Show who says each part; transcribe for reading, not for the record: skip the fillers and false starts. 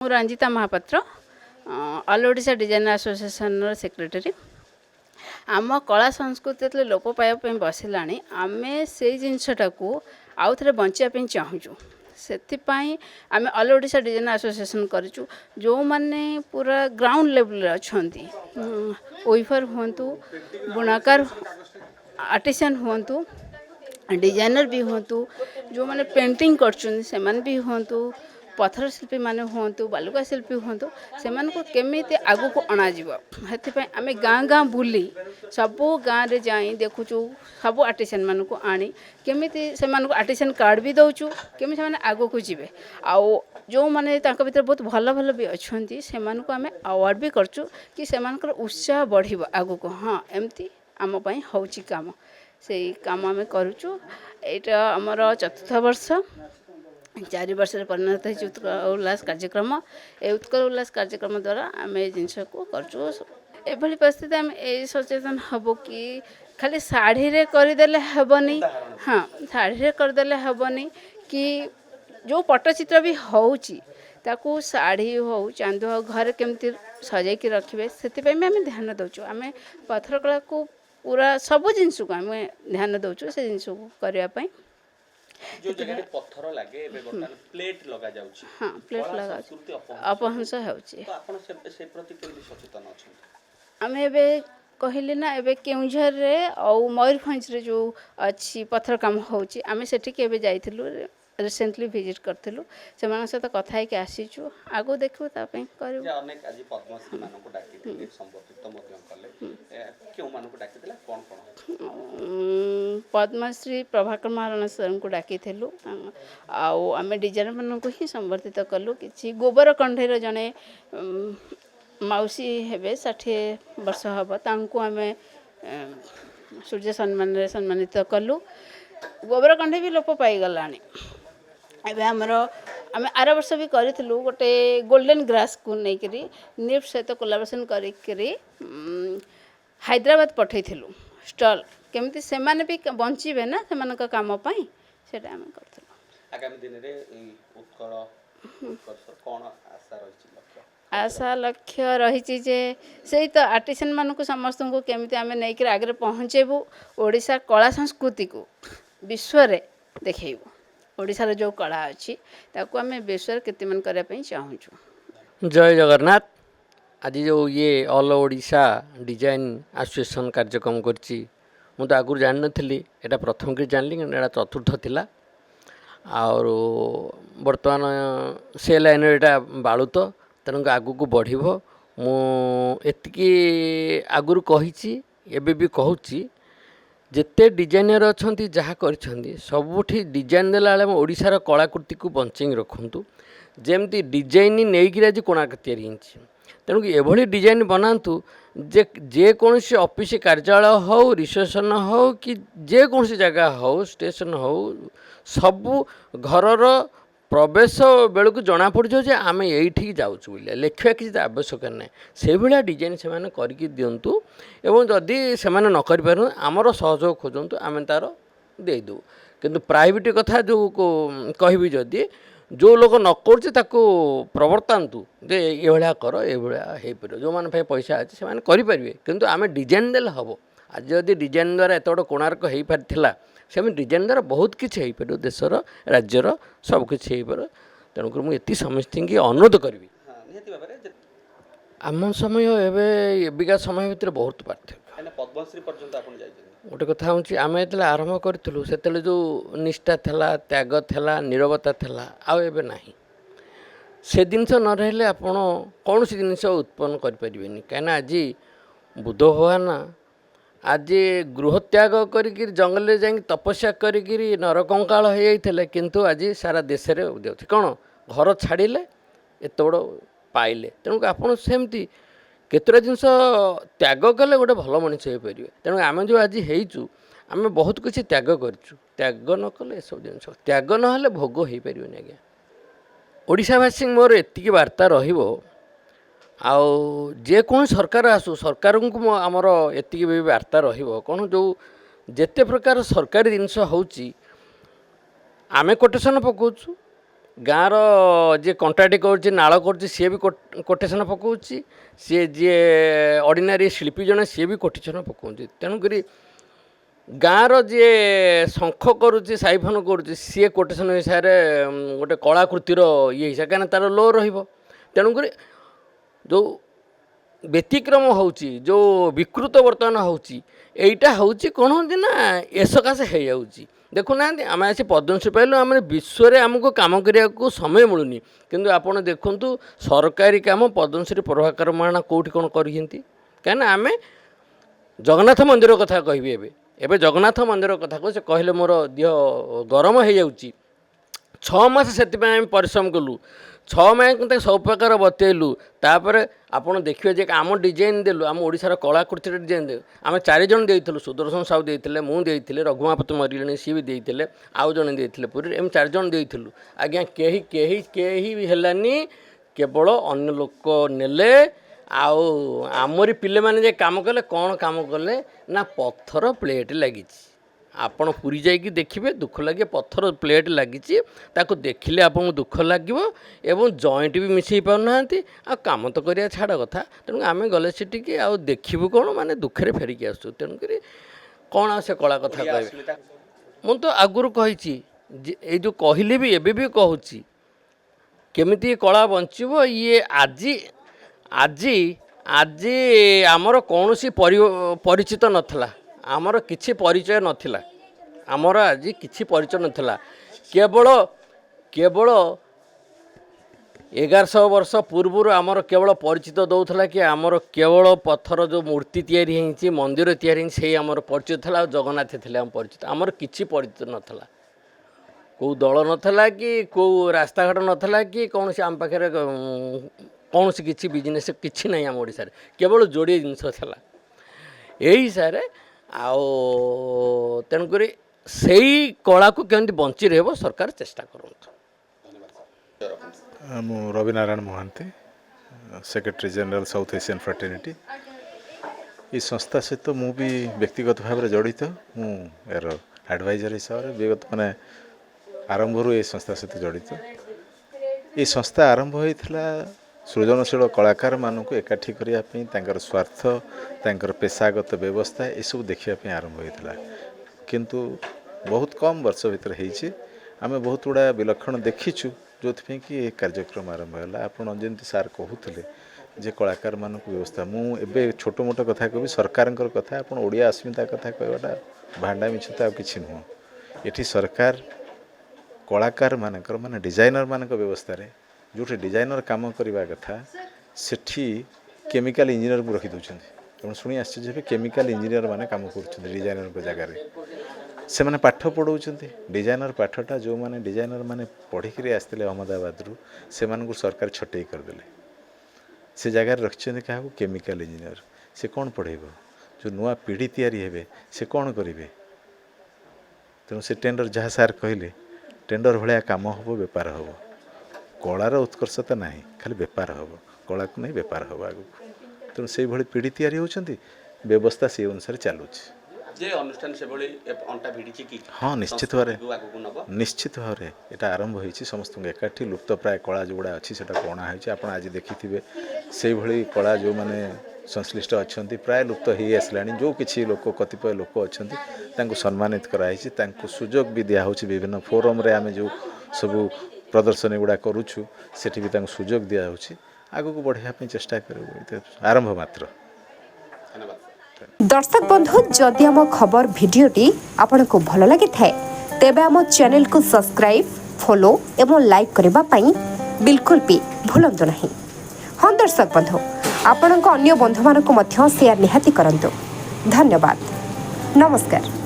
Speaker 1: ମୁଁ ରଞ୍ଜିତା ମହାପାତ୍ର ଅଲ୍ ଓଡ଼ିଶା ଡିଜାଇନର ଆସୋସିଏସନର ସେକ୍ରେଟାରୀ। ଆମ କଳା ସଂସ୍କୃତି ଯେତେବେଳେ ଲୋପ ପାଇବା ପାଇଁ ବସିଲାଣି, ଆମେ ସେଇ ଜିନିଷଟାକୁ ଆଉ ଥରେ ବଞ୍ଚିବା ପାଇଁ ଚାହୁଁଛୁ। ସେଥିପାଇଁ ଆମେ ଅଲ୍ ଓଡ଼ିଶା ଡିଜାଇନର ଆସୋସିଏସନ କରିଛୁ। ଯେଉଁମାନେ ପୁରା ଗ୍ରାଉଣ୍ଡ ଲେଭେଲରେ ଅଛନ୍ତି, ୱିଭର ହୁଅନ୍ତୁ, ବୁଣାକାର ଆର୍ଟିସିଆନ୍ ହୁଅନ୍ତୁ, डिजाइनर भी हूँ, जो मैंने पेंटिंग करछुन सेमान भी हूँ, पत्थर शिल्पी माने हूँ, बालुका शिल्पी हूँ, से केमी आगू को अणाव से आम गाँ गाँ बुली सबू गाँव में जाई देखुचु सब आर्टिसान मान को आनी केमी से आर्टिसान कार्ड भी दौचु केमी से आगू को जीवे आउ जो मैंने भीतर बहुत भल भल भी अच्छा से आम अवार्ड भी करचु कि से उत्साह बढ़ आगू को हाँ एमती आमपाई हूँ काम से काम आम करुचु। एटा आमर चतुर्थ वर्ष 4 वर्ष परिणत हो उत्कल उल्लास कार्यक्रम। ए उत्कल उल्लास कार्यक्रम द्वारा आम ये जिनस को करचु। एभली परिस्थिति आम ए सचेतन हब कि खाली शाढ़ी रे करदेले हेबनी, हाँ शाढ़ी रे करदेले हेबनी कि जो पट्टचित्र भी होउची ताकू शाढ़ी हो चांदो हो घर केमती सजाई रखिए से आम ध्यान दौचु। आम पत्थर कला को पूरा सबू जिनस को आम ध्यान दौचु से जिनस को करने
Speaker 2: जो जगह पत्थर लागे एबे बर्तमान प्लेट लगा जाउची।
Speaker 1: हाँ प्लेट लगा अपहंस होउची।
Speaker 2: तो आपण से प्रति केमि सचेतन अछि?
Speaker 1: आम एबे कहली ना एबे केउझर रे और मयूरभंज रे जो अच्छी पत्थर काम होउची आम सेठी के एबे जाइथिलु रिसेंटली विजिट करथिलु से मान सहित कथा है कि आसीचु आगो देखु ता पे करू।
Speaker 2: जे अनेक आज पद्मश्री मान को डाकिथिले संबोधित मध्य कले केउ मान को डाकिथिले कोन कोन?
Speaker 1: पद्मश्री प्रभाकर महाराणा सर को डाकिथिलु आउ आम डिजाइनर मान को ही संबर्धित कलु। किछि गोबर कंढेर जने मौसी हेबे 60 वर्ष हम तांको आम सूर्य सम्मान रे सम्मानित कलु। गोबर कंढे भी लोप पाईगलानी। एबे हमरो आम आर वर्ष भी करिथिलु गोटे गोल्डन ग्रास को नेकरी निफ्ट सहित कोलाबोरेशन करिकरी हैदराबाद पठैथिलु स्टॉल केमती से माने भी बंचीबे ना से काम पाई सेटा आम करथिलु।
Speaker 2: आगामी दिन रे उत्कल कोन आशा रहिछि लक्ष्य?
Speaker 1: आशा लक्ष्य रही जे से तो आर्टिसान मान को समस्त को केमती आम नहीं आगे पहुँचेबू ओडिशा कला संस्कृति को विश्व रे देखेबू। ओडिशार जो कला अच्छी ताको आम विश्व कीर्तिमान करने चाहूँ।
Speaker 3: जय जगन्नाथ। आज जो ये ऑल ओडिशा डिजाइन एसोसिएशन कार्यक्रम करछि मु तो आगुर जान नथिली एटा प्रथम के जानली एटा चतुर्थ थिला और वर्तमान से लाइन एटा बाळुत तेणु आगु को बढ़िबो मु एतिकी आगुर कहिछि एबे भी कहूछि जेते डिजाइनर अछंती जहाँ करछंती सबुठी डिजाइन देला बेले ओडिशार कलाकृति को बंचेई रखंतु जेमती डिजाइन नेइकी आज कोणार्क तैयारी हिंची तेणु एभली डिजाइन बनातु जे कौन ऑफिस कार्यालय हो रिसेप्शन हो कि जे कौन जगह हो स्टेशन हो सबू घरर प्रवेश बेलू जना पड़ो जे आम ये जाऊँ बोलिए लिखा किसी आवश्यक ना से भाया डिजाइन से करके दिंतु एवं जदि से न कर आमर सहयोग खोजतु आम तार देदू किंतु प्राइवेट कथा जो कहबी जदि जो लोग न कर प्रवर्तातु जे ये कर ये हो पार जो मैंने पैसा अच्छे से करेंगे किंतु आम डिजाइन देले हम आज जदि डिजाइन द्वारा एत बड़ कोणार्क हो पार से डिजाइन द्वारा बहुत किसी हो पार देशर राज्यर सबकिछ हो पार तेणुक मुझे समस्त की अनुरोध करी आम समय एबिका समय भितर बहुत पार्थक्य
Speaker 2: पद्मश्री पर्यंत आपण जाइछन।
Speaker 3: गोटे कथा हूँ आम जो आरंभ करूँ से जो निष्ठा था त्याग था नीरवता था आबे ना से जिनस न रही आप कौन सी जिन उत्पन्न करें कहीं आज बुद्ध भगवान आज गृह त्याग कर जंगल जा तपस्या करी नरकंकाल हो जाते किंतु आज सारा देश में कौन घर छाड़िले एत बड़ पाइले तेणुक आपड़ सेमती केतरा जिनस त्याग कले गोटे भल मनीष हो पारे तेणु आम जो आज होइचु आम बहुत किसी त्याग करूँ त्याग न कले सब जिन त्याग ना भोग हो पारे आज्ञा ओडिशावासी मोर एतिकी वार्ता रहिबो आउ जे कौन सरकार आसू सरकार को आमर एतिकी भी वार्ता रहिबो कौन जो जेते प्रकार सरकारी जिनस होउची आमे कोटेशन पकाउछु ଗାଁର ଯିଏ କଣ୍ଟ୍ରାକ୍ଟ କରୁଛି ନାଳ କରୁଛି ସିଏ ବି କୋଟେସନ୍ ପକାଉଛି, ସିଏ ଯିଏ ଅର୍ଡ଼ିନାରୀ ଶିଳ୍ପୀ ଜଣେ ସିଏ ବି କୋଟେସନ୍ ପକାଉଛି। ତେଣୁକରି ଗାଁର ଯିଏ ଶଙ୍ଖ କରୁଛି ସାଇଫନ କରୁଛି ସିଏ କୋଟେସନ୍ ହିସାବରେ ଗୋଟେ କଳାକୃତିର ଇଏ ହିସାବରେ, କାହିଁକିନା ତା'ର ଲୋ ରହିବ। ତେଣୁକରି ଯେଉଁ ବ୍ୟତିକ୍ରମ ହେଉଛି, ଯେଉଁ ବିକୃତ ବର୍ତ୍ତମାନ ହେଉଛି, ଏଇଟା ହେଉଛି କ'ଣ ହେଉଛି ନା ଏ ସକାଶେ ହେଇଯାଉଛି। ଦେଖୁନାହାନ୍ତି ଆମେ ଆସି ପଦ୍ମଶ୍ରୀ ପାଇଲୁ, ଆମେ ବିଶ୍ୱରେ ଆମକୁ କାମ କରିବାକୁ ସମୟ ମିଳୁନି, କିନ୍ତୁ ଆପଣ ଦେଖନ୍ତୁ ସରକାରୀ କାମ ପଦ୍ମଶ୍ରୀ ପ୍ରଭାକର ମହାରଣା କେଉଁଠି କ'ଣ କରିଛନ୍ତି। କାହିଁକିନା ଆମେ ଜଗନ୍ନାଥ ମନ୍ଦିର କଥା କହିବି, ଏବେ ଜଗନ୍ନାଥ ମନ୍ଦିର କଥାକୁ ସେ କହିଲେ ମୋର ଦେହ ଗରମ ହେଇଯାଉଛି। 6 ମାସ ସେଥିପାଇଁ ଆମେ ପରିଶ୍ରମ କଲୁ, 6 ମାସ ତାକୁ ସବୁ ପ୍ରକାର ବତେଇଲୁ। ତାପରେ ଆପଣ ଦେଖିବେ ଯେ ଆମ ଡିଜାଇନ୍ ଦେଲୁ, ଆମ ଓଡ଼ିଶାର କଳାକୃତିର ଡିଜାଇନ୍ ଦେଲୁ। ଆମେ 4 ଜଣ ଦେଇଥିଲୁ, ସୁଦର୍ଶନ ସାହୁ ଦେଇଥିଲେ, ମୁଁ ଦେଇଥିଲି, ରଘୁମାପତି ମରିଲେଣି ସିଏ ବି ଦେଇଥିଲେ, ଆଉ ଜଣେ ଦେଇଥିଲେ ପୁରୀରେ, ଏମିତି 4 ଜଣ ଦେଇଥିଲୁ। ଆଜ୍ଞା କେହି ହେଲାନି, କେବଳ ଅନ୍ୟ ଲୋକ ନେଲେ। ଆଉ ଆମରି ପିଲାମାନେ ଯେ କାମ କଲେ, କ'ଣ କାମ କଲେ ନା ପଥର ପ୍ଲେଟ୍ ଲାଗିଛି। ଆପଣ ପୁରୀ ଯାଇକି ଦେଖିବେ, ଦୁଃଖ ଲାଗିବ, ପଥର ପ୍ଲେଟ୍ ଲାଗିଛି, ତାକୁ ଦେଖିଲେ ଆପଣଙ୍କୁ ଦୁଃଖ ଲାଗିବ ଏବଂ ଜଏଣ୍ଟ ବି ମିଶାଇ ପାରୁନାହାନ୍ତି। ଆଉ କାମ ତ କରିବା ଛାଡ଼ କଥା। ତେଣୁ ଆମେ ଗଲେ ସେଠିକି ଆଉ ଦେଖିବୁ କ'ଣ, ମାନେ ଦୁଃଖରେ ଫେରିକି ଆସୁଛୁ। ତେଣୁକରି କ'ଣ ଆଉ ସେ କଳା କଥା କହିବେ। ମୁଁ ତ ଆଗରୁ କହିଛି, ଏଇ ଯେଉଁ କହିଲି ବି ଏବେ ବି କହୁଛି, କେମିତି କଳା ବଞ୍ଚିବ। ଇଏ ଆଜି ଆମର କୌଣସି ପରିଚିତ ନଥିଲା, ଆମର କିଛି ପରିଚୟ ନଥିଲା, ଆମର ଆଜି କିଛି ପରିଚୟ ନଥିଲା। କେବଳ 1100 ବର୍ଷ ପୂର୍ବରୁ ଆମର କେବଳ ପରିଚିତ ଦେଉଥିଲା କି ଆମର କେବଳ ପଥର ଯେଉଁ ମୂର୍ତ୍ତି ତିଆରି ହେଇଛି, ମନ୍ଦିର ତିଆରି ହେଇଛି, ସେଇ ଆମର ପରିଚିତ ଥିଲା। ଆଉ ଜଗନ୍ନାଥ ଥିଲେ ଆମ ପରିଚିତ, ଆମର କିଛି ପରିଚିତ ନଥିଲା। କେଉଁ ଦଳ ନଥିଲା କି କେଉଁ ରାସ୍ତାଘାଟ ନଥିଲା କି କୌଣସି ଆମ ପାଖରେ କୌଣସି କିଛି ବିଜନେସ୍ କିଛି ନାହିଁ ଆମ ଓଡ଼ିଶାରେ, କେବଳ ଯୋଡ଼ିଏ ଜିନିଷ ଥିଲା ଏଇ ହିସାବରେ। ଆଉ ତେଣୁକରି ସେଇ କଳାକୁ କେମିତି ବଞ୍ଚି ରହିବ ସରକାର ଚେଷ୍ଟା କରନ୍ତୁ।
Speaker 4: ମୁଁ Rabinarayan Mohanty, secretary general South Asian fraternity. এই ସଂସ୍ଥା ସହିତ ମୁଁ ବି ବ୍ୟକ୍ତିଗତ ଭାବରେ ଜଡ଼ିତ। ମୁଁ ଏହାର ଆଡ଼ଭାଇଜର ହିସାବରେ ବିଗତ ମାନେ ଆରମ୍ଭରୁ ଏ ସଂସ୍ଥା ସହିତ ଜଡ଼ିତ। ଏ ସଂସ୍ଥା ଆରମ୍ଭ ହୋଇଥିଲା ସୃଜନଶୀଳ କଳାକାରମାନଙ୍କୁ ଏକାଠି କରିବା ପାଇଁ, ତାଙ୍କର ସ୍ୱାର୍ଥ, ତାଙ୍କର ପେଶାଗତ ବ୍ୟବସ୍ଥା ଏସବୁ ଦେଖିବା ପାଇଁ ଆରମ୍ଭ ହୋଇଥିଲା। କିନ୍ତୁ ବହୁତ କମ୍ ବର୍ଷ ଭିତରେ ହେଇଛି, ଆମେ ବହୁତ ଗୁଡ଼ାଏ ବିଲକ୍ଷଣ ଦେଖିଛୁ ଯେଉଁଥିପାଇଁ କି ଏ କାର୍ଯ୍ୟକ୍ରମ ଆରମ୍ଭ ହେଲା। ଆପଣ ଯେମିତି ସାର୍ କହୁଥିଲେ ଯେ କଳାକାରମାନଙ୍କୁ ବ୍ୟବସ୍ଥା, ମୁଁ ଏବେ ଛୋଟ ମୋଟ କଥା କହିବି, ସରକାରଙ୍କର କଥା। ଆପଣ ଓଡ଼ିଆ ଅସ୍ମିତା କଥା କହିବାଟା ଭାଣ୍ଡା ମିଛତା ଆଉ କିଛି ନୁହଁ। ଏଠି ସରକାର କଳାକାରମାନଙ୍କର ମାନେ ଡିଜାଇନରମାନଙ୍କ ବ୍ୟବସ୍ଥାରେ ଯେଉଁଠି ଡିଜାଇନର କାମ କରିବା କଥା ସେଠି କେମିକାଲ ଇଞ୍ଜିନିୟରକୁ ରଖିଦେଉଛନ୍ତି। ଆପଣ ଶୁଣି ଆଶ୍ଚର୍ଯ୍ୟ ହେବେ, କେମିକାଲ ଇଞ୍ଜିନିୟର ମାନେ କାମ କରୁଛନ୍ତି ଡିଜାଇନରଙ୍କ ଜାଗାରେ। ସେମାନେ ପାଠ ପଢ଼ାଉଛନ୍ତି ଡିଜାଇନର ପାଠଟା, ଯେଉଁମାନେ ଡିଜାଇନର ମାନେ ପଢ଼ିକିରି ଆସିଥିଲେ ଅହମ୍ମଦାବାଦରୁ, ସେମାନଙ୍କୁ ସରକାର ଛଟେଇ କରିଦେଲେ। ସେ ଜାଗାରେ ରଖିଛନ୍ତି କାହାକୁ, କେମିକାଲ ଇଞ୍ଜିନିୟର। ସେ କ'ଣ ପଢ଼େଇବ? ଯେଉଁ ନୂଆ ପିଢ଼ି ତିଆରି ହେବେ ସେ କ'ଣ କରିବେ? ତେଣୁ ସେ ଟେଣ୍ଡର, ଯାହା ସାର୍ କହିଲେ, ଟେଣ୍ଡର ଭଳିଆ କାମ ହେବ, ବେପାର ହେବ। କଳାର ଉତ୍କର୍ଷତା ନାହିଁ, ଖାଲି ବେପାର ହେବ। କଳାକୁ ନେଇ ବେପାର ହେବ ଆଗକୁ। ତେଣୁ ସେଇଭଳି ପିଢ଼ି ତିଆରି ହେଉଛନ୍ତି, ବ୍ୟବସ୍ଥା ସେଇ ଅନୁସାରେ ଚାଲୁଛି।
Speaker 2: ଯେ ଅନୁଷ୍ଠାନ ସେଭଳି ଅଣ୍ଟା ଭିଡ଼ିଛି କି?
Speaker 4: ହଁ, ନିଶ୍ଚିତ ଭାବରେ ଏଇଟା ଆରମ୍ଭ ହୋଇଛି। ସମସ୍ତଙ୍କୁ ଏକାଠି ଲୁପ୍ତ ପ୍ରାୟ କଳା ଯେଉଁଗୁଡ଼ା ଅଛି ସେଟାକୁ ଅଣା ହୋଇଛି। ଆପଣ ଆଜି ଦେଖିଥିବେ ସେଇଭଳି କଳା ଯେଉଁମାନେ ସଂଶ୍ଳିଷ୍ଟ ଅଛନ୍ତି ପ୍ରାୟ ଲୁପ୍ତ ହେଇ ଆସିଲାଣି। ଯେଉଁ କିଛି ଲୋକ, କତିପୟ ଲୋକ ଅଛନ୍ତି ତାଙ୍କୁ ସମ୍ମାନିତ କରାଯାଇଛି, ତାଙ୍କୁ ସୁଯୋଗ ବି ଦିଆହେଉଛି। ବିଭିନ୍ନ ଫୋରମ୍ରେ ଆମେ ଯେଉଁ ସବୁ ପ୍ରଦର୍ଶନୀ ଗୁଡ଼ା କରୁଛୁ ସେଠି ବି ତାଙ୍କୁ ସୁଯୋଗ ଦିଆହେଉଛି। ଆଗକୁ ବଢ଼ିବା ପାଇଁ ଚେଷ୍ଟା କରିବୁ, ଆରମ୍ଭ ମାତ୍ର।
Speaker 5: दर्शक बंधु, जदि आम खबर भिडियोटी आपको भल लगी थाए तेबे आम चैनल को सब्सक्राइब, फॉलो एवं लाइक करने पाई बिल्कुल भी भूलंतु नहीं। हाँ दर्शक बंधु, आपण अन्य बंधु मानक शेयर निहाती करंतु। धन्यवाद, नमस्कार।